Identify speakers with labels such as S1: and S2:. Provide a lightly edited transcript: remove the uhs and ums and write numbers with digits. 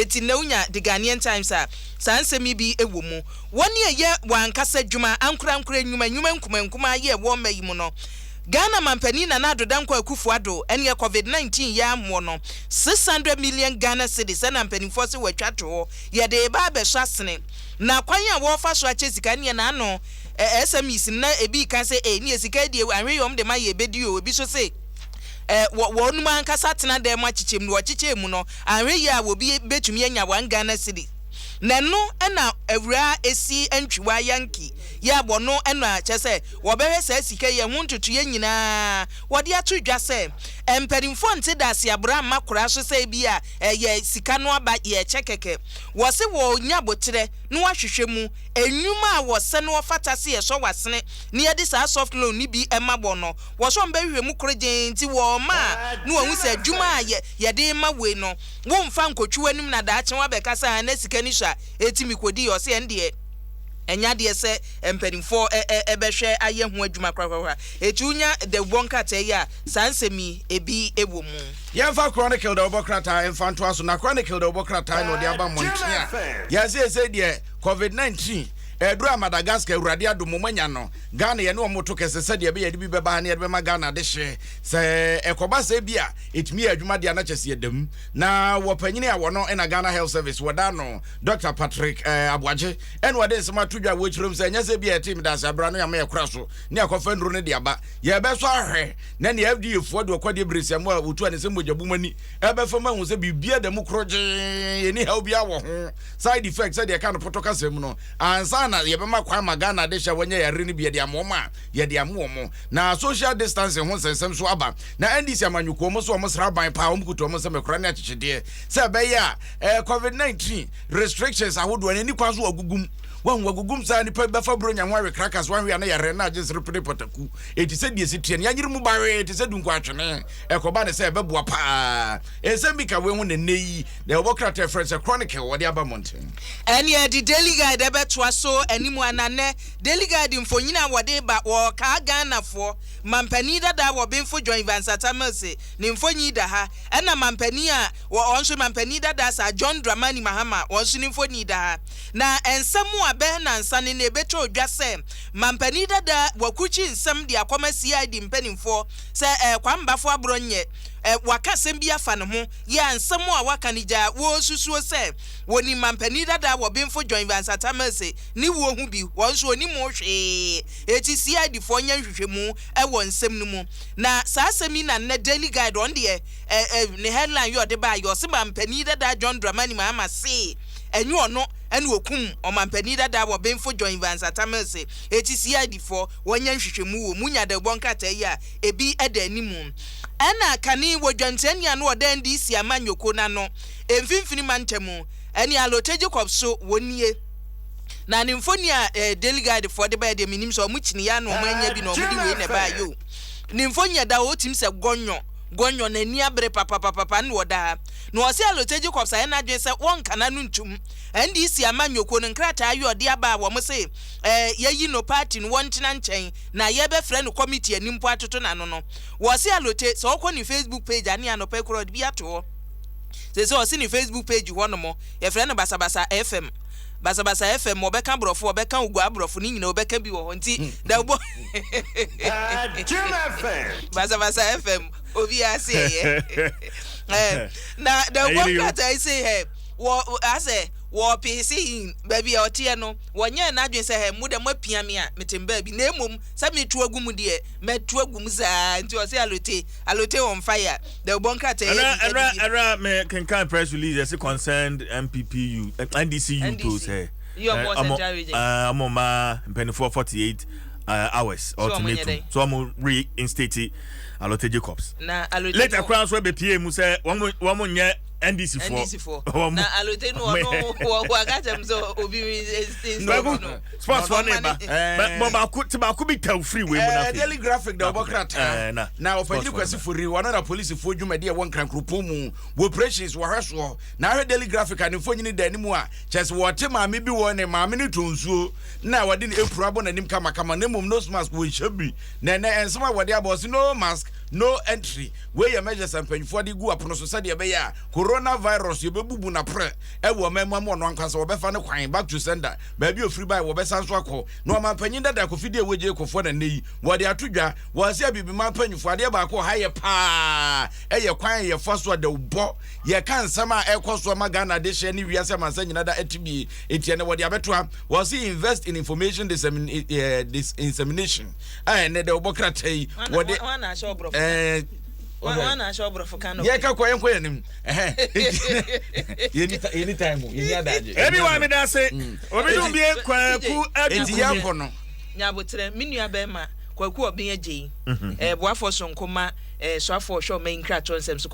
S1: eti na unya the Ghanaian Times a sansemi bi ewo mu woni ye wankasa dwuma ankura nyuma nkuma ye wo mayi mu no Ghana mampani na adodanko Akufo-Addo ene COVID-19 ya mo no 600 million Ghana cedis na mpanimfo se watwato ye de ba be swasene na kwan a wo fa so ache sika ne na ano SMEs na ebi kan se ni sika die anweyom de ma ye bedi o ebi so se wonu man kasa tena dem achichem no achichem no anwe ya wo bi betumi anya 1 Ghana cedi nenu na awura esi antwiwa yanki ya bono ena chese wo bewe se sika ye huntutu ye nyina wode atodwa se emperimfo nte dase abra makora so se bia ye sika no aba ye chekeke wo se wo nya botere no ahwehwe mu enwuma a wo se no fatase ye so wasene ne ye de sa soft loan ni bi emabo no wo so mbehwe mu korogyen ti wo ma no wo se adwuma ye de ma we no wo mfa nkotwu anim na da achen wa be kasa na sika ni sha etimi kodi yo se ende enya de se emperimfo ebehwe aye ho adwuma kwakwa etunya the bonka teya sansemi ebi ewo mu
S2: yemfa chronicle the obokrata emfanto aso na chronicle the obokrata no de aba montia ya se de COVID-19 Edura Madagascar Uradia do Momanya no Ghana ye no moto kese se de be ye bi beba na ye be ma Ghana de hye se ekoba se bia etimi adwuma de na chese yedam na wopanyini a wono na Ghana Health Service woda no Dr. Patrick Abwaje en wode nsema tudwa wo chirom se nya se bia team da se abra no ya ma ye kura so ne akofa nduro ne de aba ye be so ahwe na ne FDA fo de okode bresi mo otu ane se mogabumani e be fama hu se bibia de mu kroje ye ni ha bia wo ho side effects se de kan protocol sem no ansa na yebema kwa magana de hye wonye yare ni bia de amoma ye de amomo na social distancing ho sensem so aba na NDC amanyuko mo so mo sra ban pa o mkuto mo se mekora ne achichide se be ya COVID-19 restrictions ahodo ani kwa so agugum wan wagugum sa ni pa befa bro nyanwa we crackers wan we na yare na ajesre pede potaku eti se die sitie ya nyiri mu bawe eti se dunko atwene ekoba ne se beboa pa esembika we hu ne nei the obokrata friends chronicle wo de aba mountain
S1: ene di daily guide ebetwa so animu anane daily guide mfonyina wode ba wo ka Ghana fo mampani dada wo benfo join Vansatamase ne mfonyi da ha ena mampani a wo onso mampani dada sa John Dramani Mahama wonso ne mfonyi da ha na ensemu abe na nsane ne beto odwase mampani dada wakuchi nsem de akoma CID mpanimfo se kwambafo abronye waka sembi afa ne ho ya nsemu a waka ni ja wo susuo se woni mampani dada wo benfo join Vansatamase ni wo hu bi wonso oni mo hwe eti CID fo nya hwehwemu wo nsem no mu na saa semi na ne daily guide on de ne headline yo de ba yo se mampani dada John Dramani Mahama se enyu ono ene okum omampani dada wo benfo join Vansatamase eti CID fo wonya hwehwemu wo munya de bonkata yi a ebi eda animu ena kani wodwantania no oda NDC amanyoko na no emfimfini mantemu ene aloteje kopso wonie na ne mfoni a daily guide for de ba de minim so omuchini ya no omanya bi no omudi we ne ba yo ne mfoni da otim se gonyo na ni abre papa no oda no o se aloteje kopsa na dwen se won kana no ntum NDC amanyoko no nkrata ayo de aba wo mo se yayi no party no wontina nchen na ye be frɛ no committee animpo atoto na no wo se alote so okɔ ni Facebook page ani anopa kuro bi ato se o se ni Facebook page ho no mo ye frɛ no basabasa FM basabasa FM obeka brofo obeka ugu abrofo ni nyina obeka bi wo ho nti da bo basabasa FM obi ase ye na da wo kata ise he wo ase wo pisi baby otie no wonye na adwen se he mu de mapiame a metemba bi na emom sa metu agum de metu agum za nti o se alote on fire the bonkata
S3: era me can press release as concerned MPPU NDCU to say amoma penny 448 hours ultimatum so am reinstate alote Jacobs
S1: na alote
S3: later crowns we be PM say one nye NDC for
S1: na alote no wakata mzo obi
S3: sports for neighbor but ba could be tell free we
S2: na daily graphic the obokrata na ofanyiri kwasi fori wana na police fo dwuma de won krankropo mu operations wo hweso na daily graphic and fonyini da ni mu a chese wote maame bi wo ne maame ne tonsuo na wode ne epuru abo na nim kama na mum nose mask wo hyabi na ensema wode abo no mask no entry where your measures and pen for the go up on society beya coronavirus you bebubu na pre e wo memo no ankwasa wo befa ne kwan back to sender baby o free buy wo besan so akọ no man panyin dada ko fidie weje ko fo na nei wo de atodwa wo se bibi man panyufo ade ba ko haye pa e ye kwan ye fo so de bo ye kan sama e koso ma Ghana de she ni wiase man sanyina da etibi etie ne wo de abetoa wo se invest in information dissemination ne de obokratai wo de
S1: wana show bro wana show bro for kano
S2: ye ka koyenko yanim anytime ye adaje
S3: everyone me da say obi dum bie kwaku
S2: enti yanko no
S1: nyabotre menua be ma kwaku obi agye boafo sonkoma soafo hwo main kra to nsem so